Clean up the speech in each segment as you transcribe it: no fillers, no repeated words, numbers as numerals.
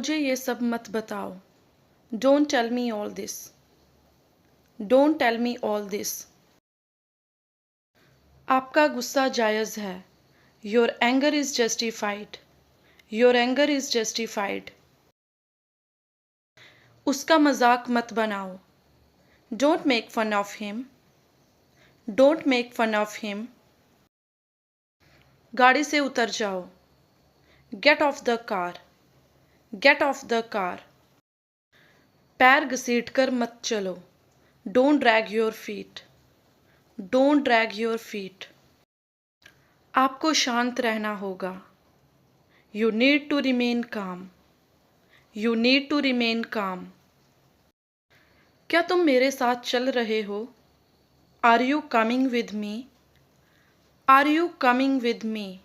मुझे ये सब मत बताओ। Don't tell me all this. Don't tell me all this. आपका गुस्सा जायज़ है। Your anger is justified. Your anger is justified. उसका मजाक मत बनाओ। Don't make fun of him. Don't make fun of him. गाड़ी से उतर जाओ। Get off the car. Get off the car. पैर घसीट कर मत चलो। Don't drag your feet. Don't drag your feet. आपको शांत रहना होगा। You need to remain calm. You need to remain calm. क्या तुम मेरे साथ चल रहे हो? Are you coming with me? Are you coming with me?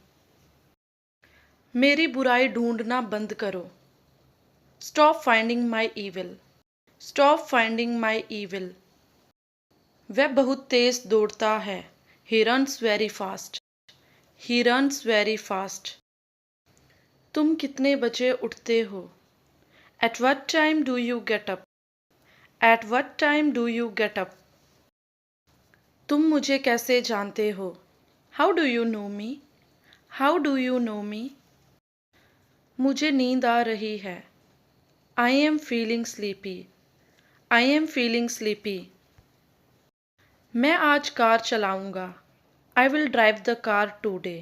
मेरी बुराई ढूंढना बंद करो। Stop finding my evil. Stop finding my evil. वह बहुत तेज दौड़ता है। He runs very fast. He runs very fast. तुम कितने बजे उठते हो? At what time do you get up? At what time do you get up? तुम मुझे कैसे जानते हो? How do you know me? How do you know me? मुझे नींद आ रही है। I am feeling sleepy. I am feeling sleepy. मैं आज कार चलाऊंगा। I will drive the car today.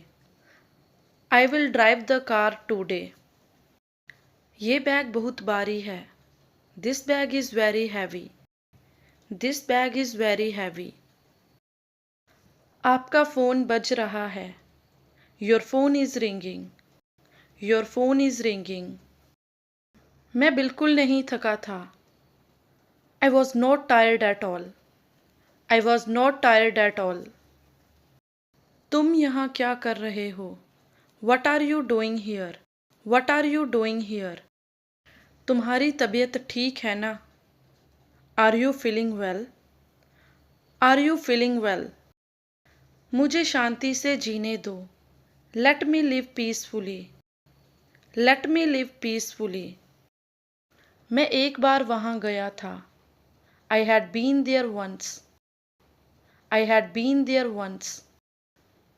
I will drive the car today. ये bag बहुत भारी है। This bag is very heavy. This bag is very heavy. आपका phone बज रहा है। Your phone is ringing. Your phone is ringing. मैं बिल्कुल नहीं थका था। I was not tired at all. I was not tired at all. तुम यहाँ क्या कर रहे हो? What are you doing here? What are you doing here? तुम्हारी तबीयत ठीक है ना? Are you feeling well? Are you feeling well? मुझे शांति से जीने दो। Let me live peacefully. Let me live peacefully. मैं एक बार वहाँ गया था। I had been there once. I had been there once.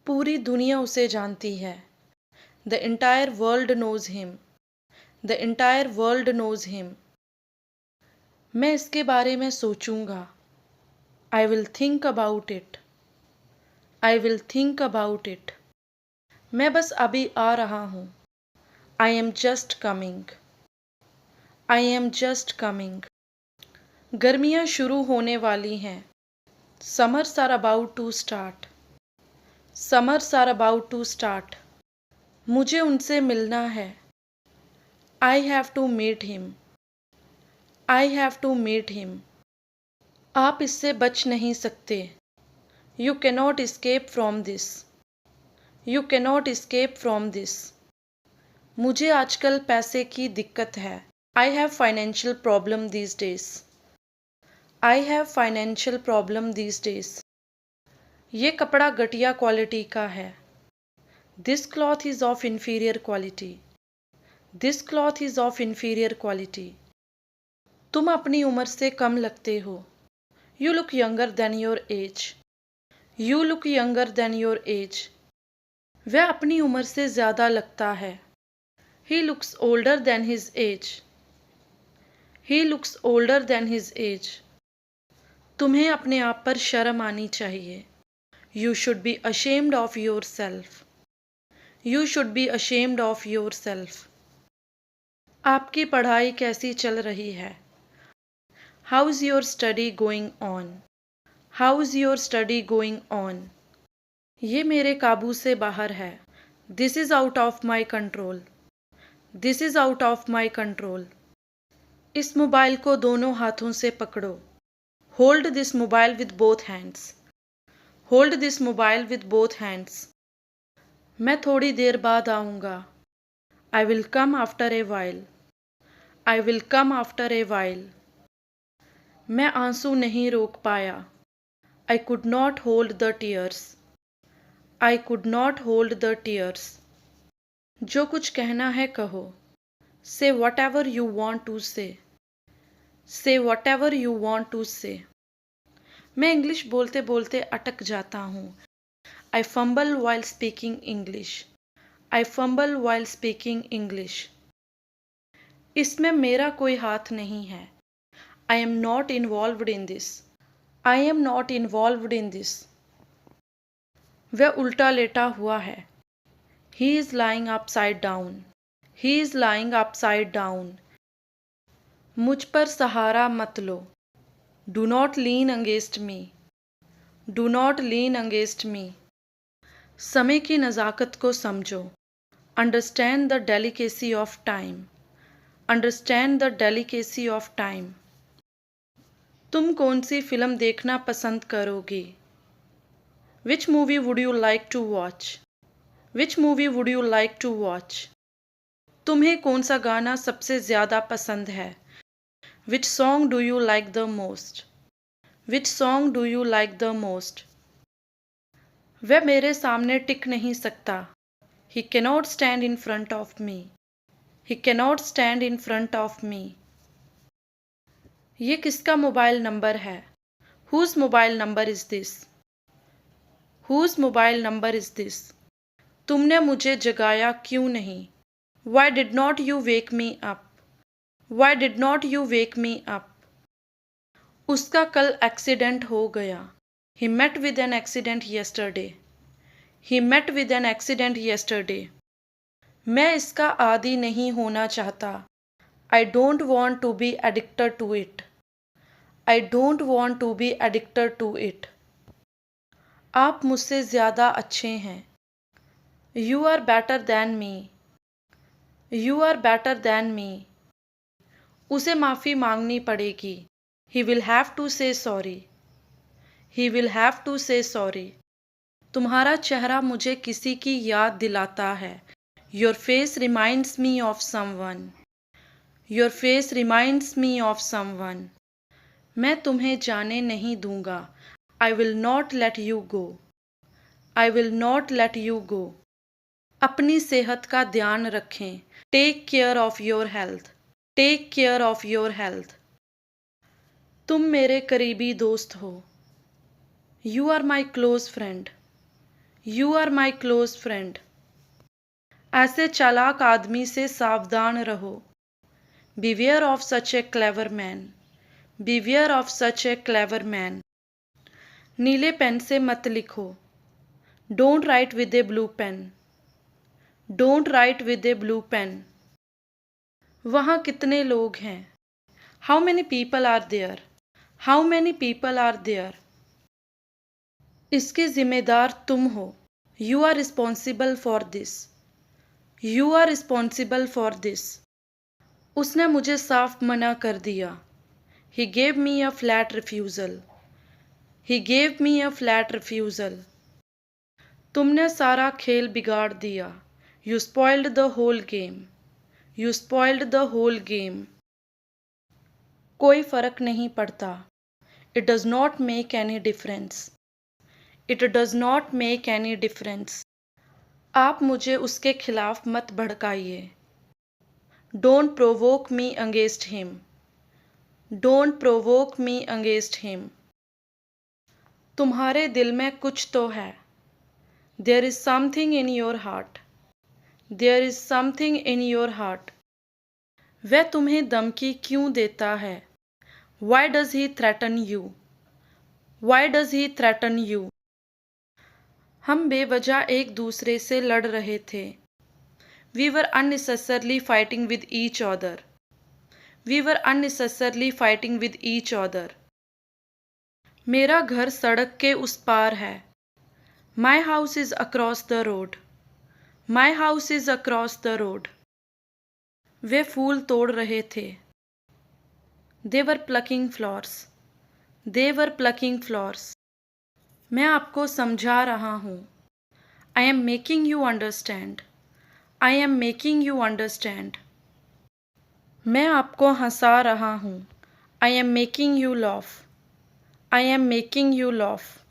पूरी दुनिया उसे जानती है। The entire world knows him. The entire world knows him. मैं इसके बारे में सोचूंगा। I will think about it. I will think about it. मैं बस अभी आ रहा हूँ। I am just coming. I am just coming. गर्मियाँ शुरू होने वाली हैं। Summers are about to start. Summers are about to start. मुझे उनसे मिलना है। I have to meet him. I have to meet him. आप इससे बच नहीं सकते। You cannot escape from this. You cannot escape from this. मुझे आजकल पैसे की दिक्कत है। I have financial problem these days. I have financial problem these days. ये कपड़ा घटिया क्वालिटी का है। This cloth is of inferior quality. This cloth is of inferior quality. तुम अपनी उम्र से कम लगते हो। You look younger than your age. You look younger than your age. वह अपनी उम्र से ज़्यादा लगता है। He looks older than his age. He looks older than his age. तुम्हें अपने आप पर शर्म आनी चाहिए। You should be ashamed of your self. You should be ashamed of your self. आपकी पढ़ाई कैसी चल रही है? How is your study going on? How is your study going on? ये मेरे काबू से बाहर है। This is out of my control. This is out of my control. इस मोबाइल को दोनों हाथों से पकड़ो। Hold this mobile with both hands. Hold this mobile with both hands. मैं थोड़ी देर बाद आऊँगा। I will come after a while. I will come after a while. मैं आंसू नहीं रोक पाया। I could not hold the tears. I could not hold the tears. जो कुछ कहना है कहो। Say whatever you want to say. Say whatever you want to say. मैं इंग्लिश बोलते बोलते अटक जाता हूँ. I fumble while speaking English. I fumble while speaking English. इसमें मेरा कोई हाथ नहीं है. I am not involved in this. I am not involved in this. वह उल्टा लेटा हुआ है. He is lying upside down. He is lying upside down. मुझ पर सहारा मत लो. Do not lean against me. Do not lean against me. समय की नज़ाकत को समझो. Understand the delicacy of time. Understand the delicacy of time. तुम कौन सी फिल्म देखना पसंद करोगी? Which movie would you like to watch? Which movie would you like to watch? तुम्हें कौन सा गाना सबसे ज़्यादा पसंद है? Which song do you like the most? Which song do you like the most? वह मेरे सामने टिक नहीं सकता. He cannot stand in front of me. He cannot stand in front of me. ये किसका मोबाइल नंबर है? Whose mobile number is this? Whose mobile number is this? तुमने मुझे जगाया क्यों नहीं? Why did not you wake me up? Why did not you wake me up? उसका कल एक्सीडेंट हो गया. He met with an accident yesterday. He met with an accident yesterday. मैं इसका आदी नहीं होना चाहता. I don't want to be addicted to it. I don't want to be addicted to it. आप मुझसे ज़्यादा अच्छे हैं. You are better than me. You are better than me. उसे माफ़ी मांगनी पड़ेगी. He will have to say sorry. He will have to say sorry. तुम्हारा चेहरा मुझे किसी की याद दिलाता है. Your face reminds me of someone. Your face reminds me of someone. मैं तुम्हें जाने नहीं दूंगा. I will not let you go. I will not let you go. अपनी सेहत का ध्यान रखें. Take care of your health. Take care of your health. तुम मेरे करीबी दोस्त हो. You are my close friend. You are my close friend. ऐसे चालाक आदमी से सावधान रहो. Beware of such a clever man. Beware of such a clever man. नीले पेन से मत लिखो. Don't write with a blue pen. Don't write with a blue pen. वहाँ कितने लोग हैं? How many people are there? How many people are there? इसके जिम्मेदार तुम हो. You are responsible for this. You are responsible for this. उसने मुझे साफ मना कर दिया. He gave me a flat refusal. He gave me a flat refusal. तुमने सारा खेल बिगाड़ दिया. You spoiled the whole game. You spoiled the whole game. कोई फर्क नहीं पड़ता. It does not make any difference. It does not make any difference. आप मुझे उसके खिलाफ मत भड़काइए. Don't provoke me against him. Don't provoke me against him. तुम्हारे दिल में कुछ तो है. There is something in your heart. There is something in your heart. वह तुम्हें धमकी क्यों देता है? Why does he threaten you? Why does he threaten you? हम बेवजह एक दूसरे से लड़ रहे थे. We were unnecessarily fighting with each other. We were unnecessarily fighting with each other. मेरा घर सड़क के उस पार है. My house is across the road. My house is across the road. वे फूल तोड़ रहे थे. They were plucking flowers. They were plucking flowers. मैं आपको समझा रहा हूँ. I am making you understand. I am making you understand. मैं आपको हंसा रहा हूँ. I am making you laugh. I am making you laugh.